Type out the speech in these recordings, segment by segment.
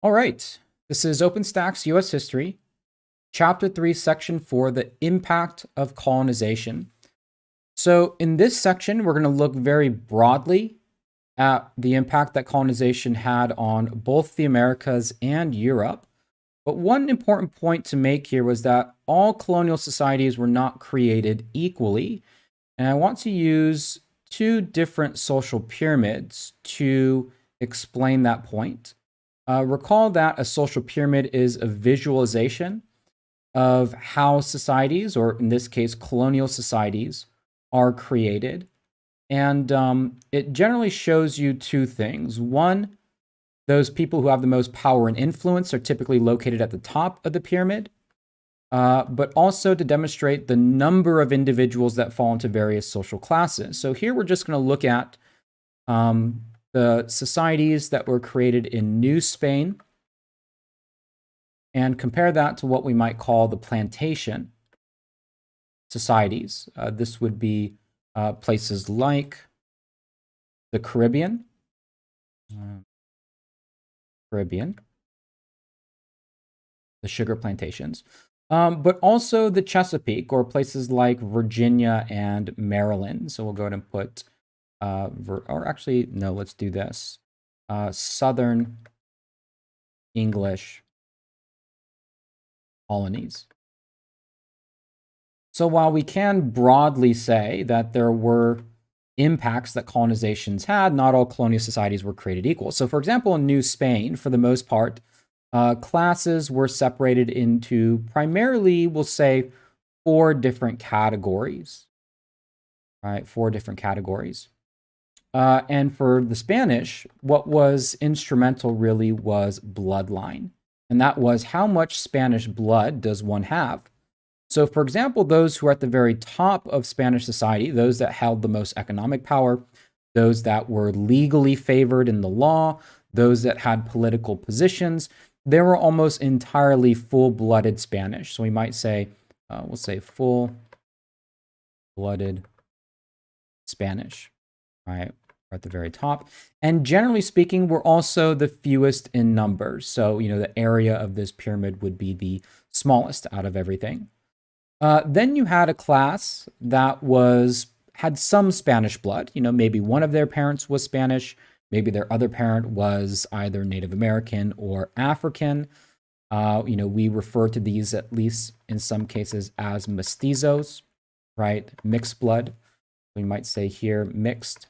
All right, this is Openstax U.S. History, Chapter 3, Section 4, the impact of colonization. So in this section, we're going to look very broadly at the impact that colonization had on both the Americas and Europe. But one important point to make here was that all colonial societies were not created equally. And I want to use two different social pyramids to explain that point. Recall that a social pyramid is a visualization of how societies, or in this case, colonial societies, are created. And it generally shows you two things. One, those people who have the most power and influence are typically located at the top of the pyramid, but also to demonstrate the number of individuals that fall into various social classes. So here we're just going to look at the societies that were created in New Spain and compare that to what we might call the plantation societies. This would be places like the Caribbean, the sugar plantations, but also the Chesapeake, or places like Virginia and Maryland. So we'll go ahead and put, or actually, no, let's do this. Southern English colonies. So while we can broadly say that there were impacts that colonizations had, not all colonial societies were created equal. So for example, in New Spain, for the most part, classes were separated into primarily, we'll say, four different categories, right? Four different categories. And for the Spanish, what was instrumental really was bloodline. And that was how much Spanish blood does one have? So, for example, those who are at the very top of Spanish society, those that held the most economic power, those that were legally favored in the law, those that had political positions, they were almost entirely full-blooded Spanish. So we might say, we'll say full-blooded Spanish, right? At the very top. And generally speaking, we're also the fewest in numbers. So, the area of this pyramid would be the smallest out of everything. Then you had a class that had some Spanish blood. Maybe one of their parents was Spanish. Maybe their other parent was either Native American or African. We refer to these, at least in some cases, as mestizos, right? Mixed blood. We might say here mixed.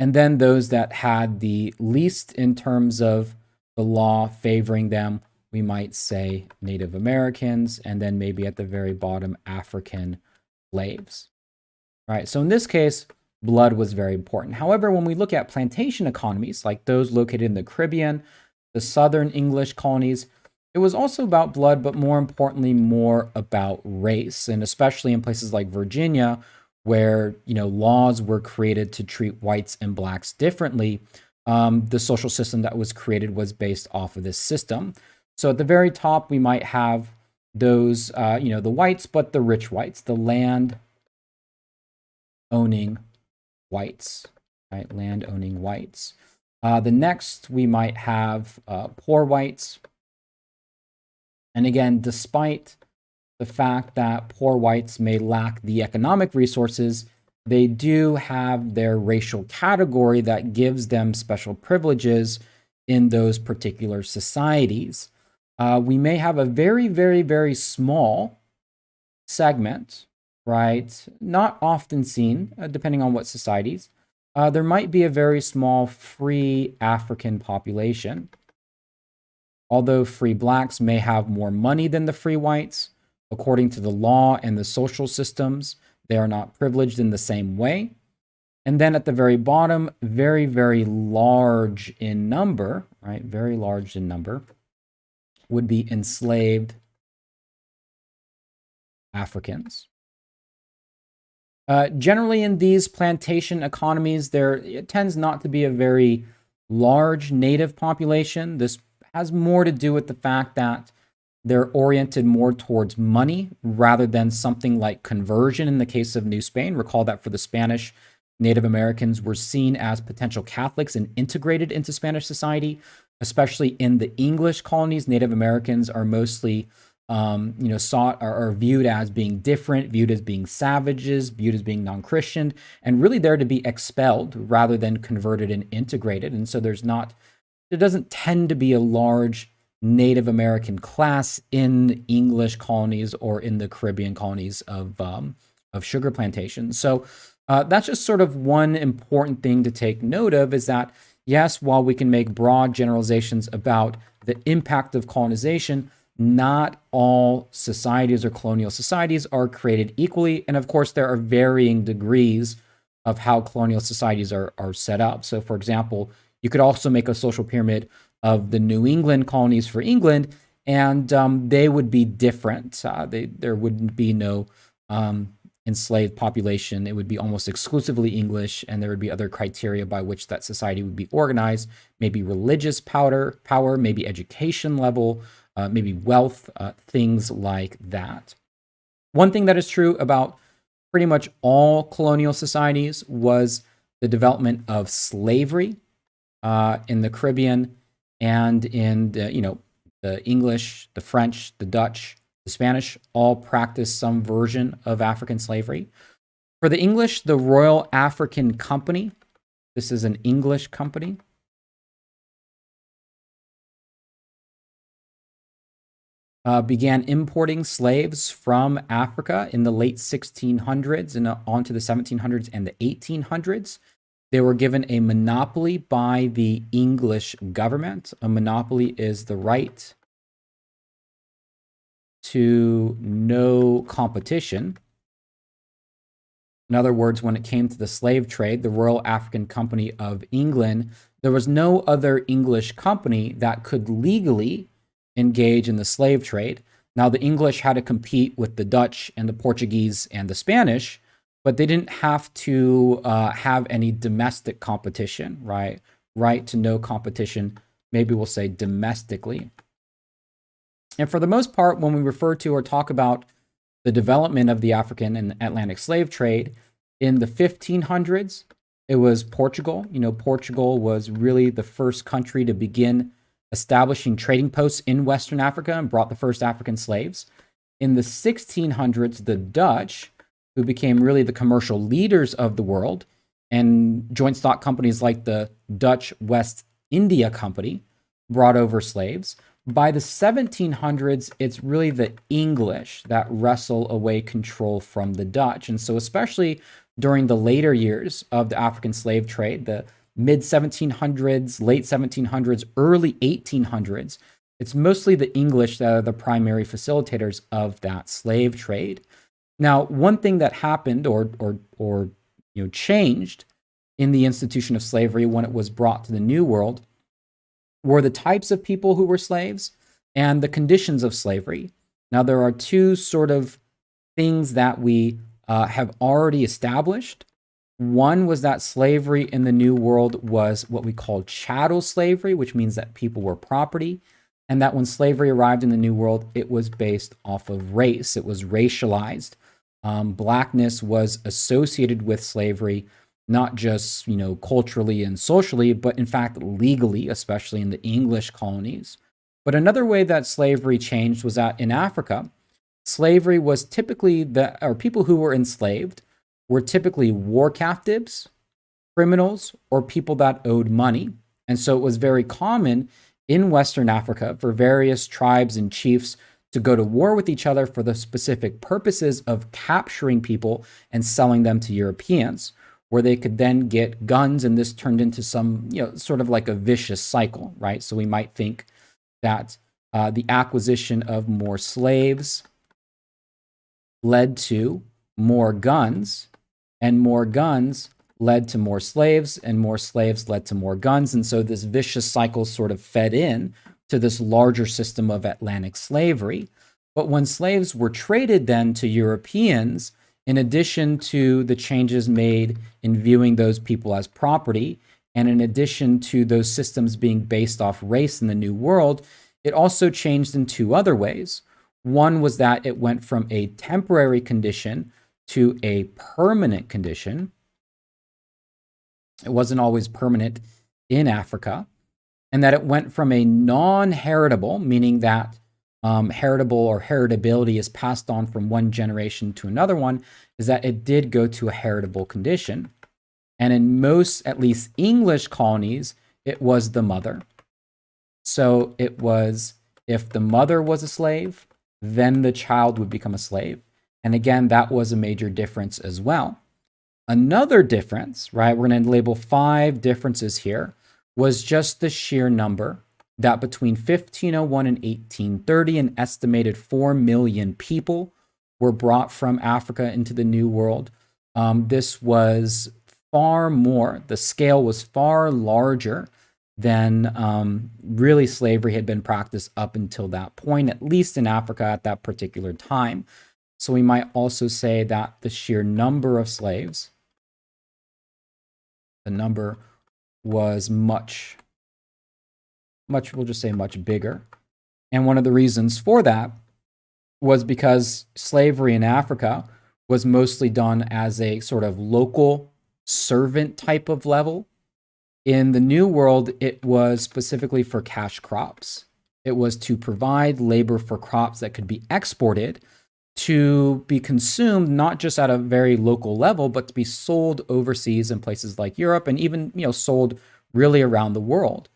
And then those that had the least in terms of the law favoring them, we might say Native Americans, and then maybe at the very bottom, African slaves. Right? So in this case, blood was very important. However, when we look at plantation economies, like those located in the Caribbean, the Southern English colonies, it was also about blood, but more importantly, more about race. And especially in places like Virginia, where laws were created to treat whites and blacks differently, the social system that was created was based off of this system. So at the very top, we might have those, the whites, but the rich whites, the land-owning whites, right? Land-owning whites. The next, we might have poor whites. And again, despite the fact that poor whites may lack the economic resources, they do have their racial category that gives them special privileges in those particular societies. We may have a very, very, very small segment, right? Not often seen, depending on what societies. There might be a very small free African population. Although free blacks may have more money than the free whites, according to the law and the social systems, they are not privileged in the same way. And then at the very bottom, very, very large in number, right? Very large in number, would be enslaved Africans. Generally, in these plantation economies, it tends not to be a very large native population. This has more to do with the fact that they're oriented more towards money rather than something like conversion in the case of New Spain. Recall that for the Spanish, Native Americans were seen as potential Catholics and integrated into Spanish society, especially in the English colonies. Native Americans are mostly sought are viewed as being different, viewed as being savages, viewed as being non-Christian, and really there to be expelled rather than converted and integrated. And so there doesn't tend to be a large Native American class in English colonies or in the Caribbean colonies of sugar plantations. So that's just sort of one important thing to take note of, is that yes, while we can make broad generalizations about the impact of colonization, not all societies or colonial societies are created equally. And of course, there are varying degrees of how colonial societies are set up. So for example, you could also make a social pyramid of the New England colonies for England, and they would be different. There wouldn't be no enslaved population. It would be almost exclusively English, and there would be other criteria by which that society would be organized, maybe religious power, maybe education level, maybe wealth, things like that. One thing that is true about pretty much all colonial societies was the development of slavery in the Caribbean and in the English, the French, the Dutch, the Spanish all practiced some version of African slavery. For the English, the Royal African Company, this is an English company, began importing slaves from Africa in the late 1600s and onto the 1700s and the 1800s. They were given a monopoly by the English government. A monopoly is the right to no competition. In other words, when it came to the slave trade, the Royal African Company of England, there was no other English company that could legally engage in the slave trade. Now, the English had to compete with the Dutch and the Portuguese and the Spanish, but they didn't have to have any domestic competition, right? Right to no competition, maybe we'll say domestically. And for the most part, when we refer to or talk about the development of the African and Atlantic slave trade in the 1500s, it was Portugal. Portugal was really the first country to begin establishing trading posts in Western Africa and brought the first African slaves. In the 1600s, the Dutch, who became really the commercial leaders of the world, and joint stock companies like the Dutch West India Company brought over slaves. By the 1700s, it's really the English that wrestle away control from the Dutch. And so especially during the later years of the African slave trade, the mid 1700s, late 1700s, early 1800s, it's mostly the English that are the primary facilitators of that slave trade. Now, one thing that happened or changed in the institution of slavery when it was brought to the New World were the types of people who were slaves and the conditions of slavery. Now, there are two sort of things that we have already established. One was that slavery in the New World was what we call chattel slavery, which means that people were property, and that when slavery arrived in the New World, it was based off of race. It was racialized. Blackness was associated with slavery, not just culturally and socially, but in fact legally, especially in the English colonies. But another way that slavery changed was that in Africa, slavery was typically people who were enslaved were typically war captives, criminals, or people that owed money. And so it was very common in Western Africa for various tribes and chiefs to go to war with each other for the specific purposes of capturing people and selling them to Europeans, where they could then get guns, and this turned into some, sort of like a vicious cycle, right? So we might think that the acquisition of more slaves led to more guns, and more guns led to more slaves, and more slaves led to more guns. And so this vicious cycle sort of fed in to this larger system of Atlantic slavery. But when slaves were traded then to Europeans, in addition to the changes made in viewing those people as property, and in addition to those systems being based off race in the New World, it also changed in two other ways. One was that it went from a temporary condition to a permanent condition. It wasn't always permanent in Africa, and that it went from a non-heritable, meaning that heritable or heritability is passed on from one generation to another one, is that it did go to a heritable condition. And in most, at least English colonies, it was the mother. So it was, if the mother was a slave, then the child would become a slave. And again, that was a major difference as well. Another difference, right, we're going to label 5 differences here, was just the sheer number that between 1501 and 1830, an estimated 4 million people were brought from Africa into the New World. This was far more, the scale was far larger than really slavery had been practiced up until that point, at least in Africa at that particular time. So we might also say that the sheer number of slaves, the number was much, we'll just say much bigger. And one of the reasons for that was because slavery in Africa was mostly done as a sort of local servant type of level. In the New World, it was specifically for cash crops. It was to provide labor for crops that could be exported to be consumed not just at a very local level, but to be sold overseas in places like Europe and even, sold really around the world.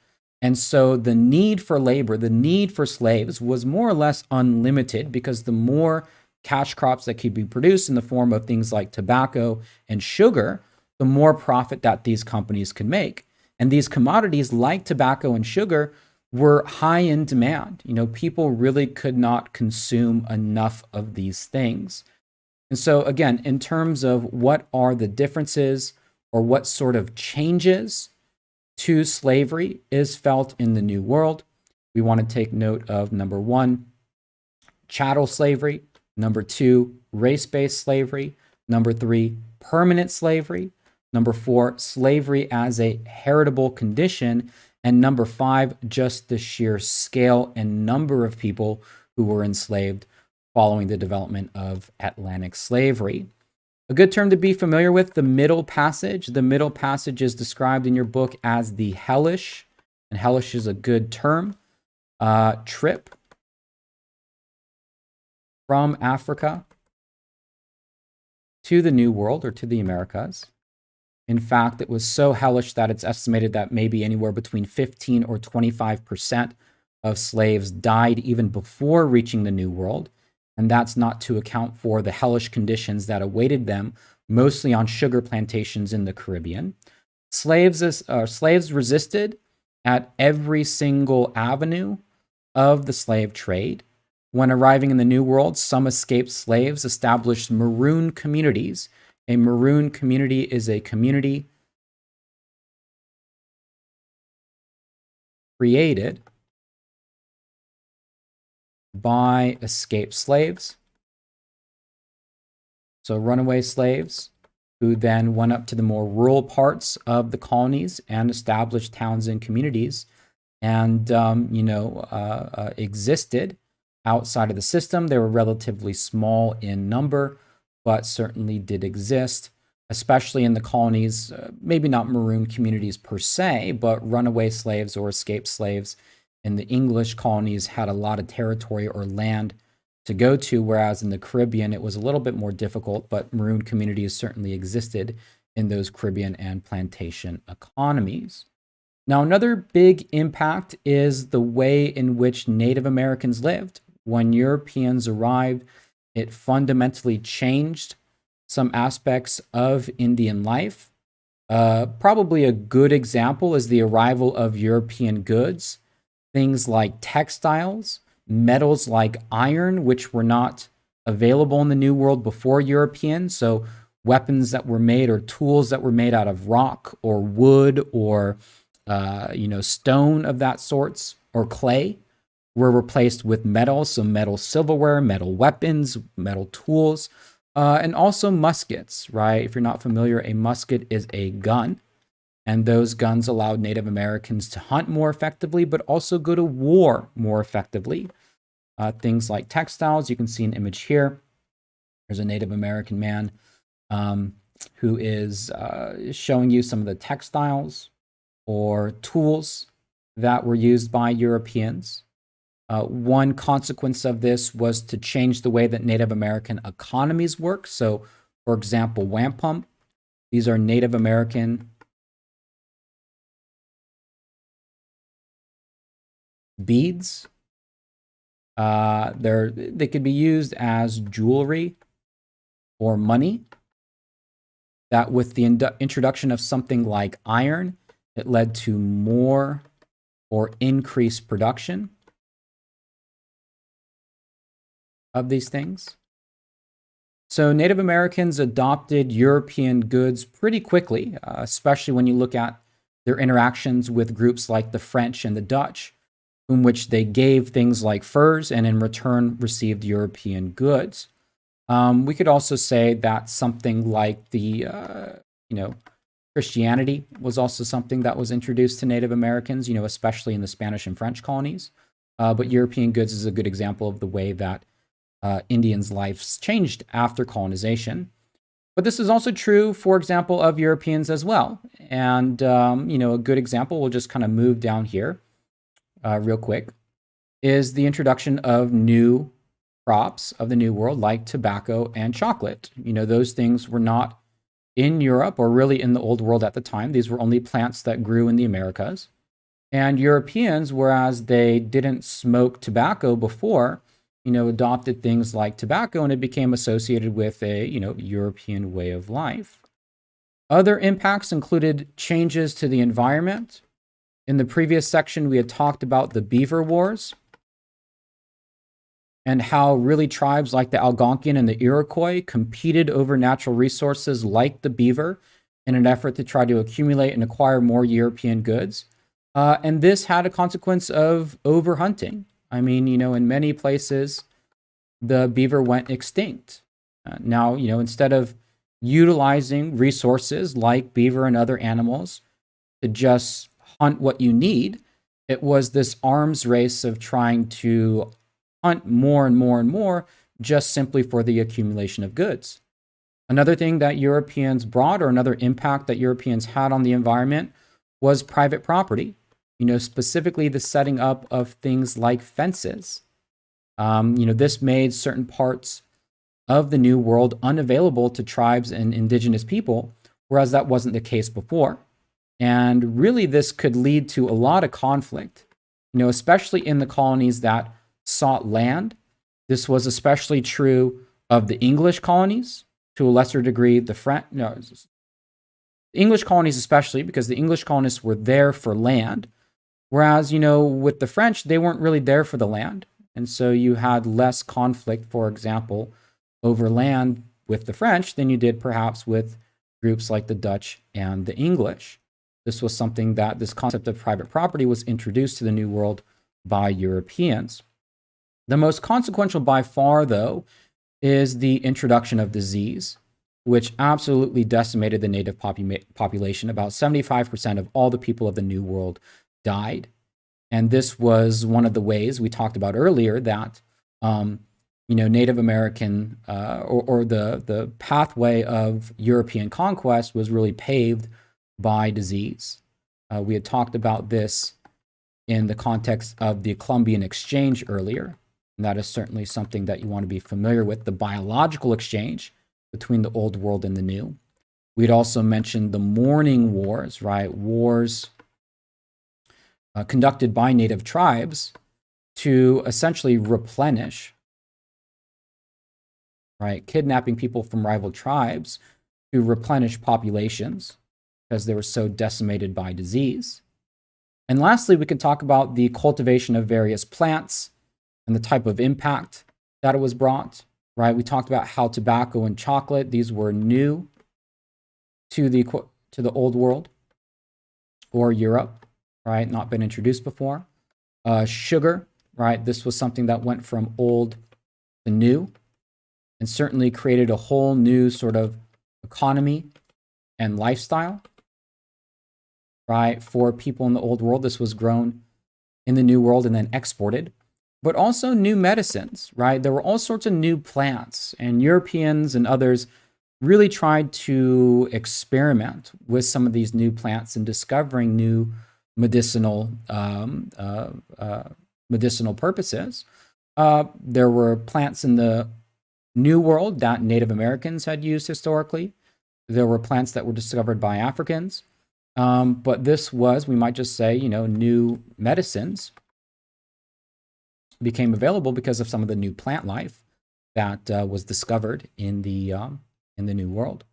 And so the need for labor, the need for slaves was more or less unlimited, because the more cash crops that could be produced in the form of things like tobacco and sugar, the more profit that these companies could make. And these commodities like tobacco and sugar were high in demand. People really could not consume enough of these things. And so again, in terms of what are the differences or what sort of changes to slavery is felt in the New World, we want to take note of number 1, chattel slavery, number 2, race-based slavery, number 3, permanent slavery, number 4, slavery as a heritable condition, and number 5, just the sheer scale and number of people who were enslaved following the development of Atlantic slavery. A good term to be familiar with, the middle passage. The middle passage is described in your book as the hellish, and hellish is a good term. Trip from Africa to the New World, or to the Americas. In fact, it was so hellish that it's estimated that maybe anywhere between 15 or 25% of slaves died even before reaching the New World. And that's not to account for the hellish conditions that awaited them, mostly on sugar plantations in the Caribbean. Slaves resisted at every single avenue of the slave trade. When arriving in the New World, some escaped slaves established maroon communities. A maroon community is a community created by escaped slaves. So runaway slaves who then went up to the more rural parts of the colonies and established towns and communities and, existed outside of the system. They were relatively small in number, but certainly did exist, especially in the colonies, maybe not maroon communities per se, but runaway slaves or escaped slaves in the English colonies had a lot of territory or land to go to, whereas in the Caribbean, it was a little bit more difficult, but maroon communities certainly existed in those Caribbean and plantation economies. Now, another big impact is the way in which Native Americans lived. When Europeans arrived, it fundamentally changed some aspects of Indian life. Probably a good example is the arrival of European goods, things like textiles, metals like iron, which were not available in the New World before Europeans. So weapons that were made or tools that were made out of rock or wood or stone of that sorts or clay were replaced with metal. So metal silverware, metal weapons, metal tools, and also muskets, right? If you're not familiar, a musket is a gun. And those guns allowed Native Americans to hunt more effectively, but also go to war more effectively. Things like textiles, you can see an image here. There's a Native American man who is showing you some of the textiles or tools that were used by Europeans. One consequence of this was to change the way that Native American economies work. So, for example, wampum, these are Native American beads. They could be used as jewelry or money. That with the introduction of something like iron, it led to more or increased production of these things. So Native Americans adopted European goods pretty quickly, especially when you look at their interactions with groups like the French and the Dutch, in which they gave things like furs and in return received European goods. We could also say that something like the, Christianity was also something that was introduced to Native Americans, especially in the Spanish and French colonies. But European goods is a good example of the way that Indians' lives changed after colonization. But this is also true, for example, of Europeans as well. And, a good example, we'll just kind of move down here real quick, is the introduction of new crops of the New World like tobacco and chocolate. Those things were not in Europe or really in the Old World at the time. These were only plants that grew in the Americas. And Europeans, whereas they didn't smoke tobacco before, adopted things like tobacco and it became associated with a, European way of life. Other impacts included changes to the environment. In the previous section, we had talked about the beaver wars and how really tribes like the Algonquian and the Iroquois competed over natural resources like the beaver in an effort to try to accumulate and acquire more European goods. And this had a consequence of overhunting. I mean, in many places, the beaver went extinct. Now, instead of utilizing resources like beaver and other animals to just hunt what you need, it was this arms race of trying to hunt more and more and more just simply for the accumulation of goods. Another thing that Europeans brought, or another impact that Europeans had on the environment, was private property. Specifically the setting up of things like fences. This made certain parts of the New World unavailable to tribes and indigenous people, whereas that wasn't the case before. And really, this could lead to a lot of conflict, especially in the colonies that sought land. This was especially true of the English colonies, to a lesser degree, the English colonies especially, because the English colonists were there for land, whereas, with the French, they weren't really there for the land. And so you had less conflict, for example, over land with the French than you did perhaps with groups like the Dutch and the English. This was something that this concept of private property was introduced to the New World by Europeans. The most consequential by far, though, is the introduction of disease, which absolutely decimated the native population. About 75% of all the people of the New World died. And this was one of the ways we talked about earlier that, Native American or the pathway of European conquest was really paved by disease. We had talked about this in the context of the Columbian Exchange earlier. And that is certainly something that you want to be familiar with, the biological exchange between the Old World and the New. We'd also mentioned the Mourning Wars, right? Wars conducted by native tribes to essentially replenish, right? Kidnapping people from rival tribes to replenish populations because they were so decimated by disease. And lastly, we could talk about the cultivation of various plants and the type of impact that it was brought, right? We talked about how tobacco and chocolate, these were new to the Old World or Europe, right? Not been introduced before. Sugar, right? This was something that went from old to new and certainly created a whole new sort of economy and lifestyle, right? For people in the Old World, this was grown in the New World and then exported. But also new medicines, right? There were all sorts of new plants, and Europeans and others really tried to experiment with some of these new plants and discovering new medicinal medicinal purposes. There were plants in the New World that Native Americans had used historically. There were plants that were discovered by Africans. But this was, we might just say, new medicines became available because of some of the new plant life that was discovered in the New World.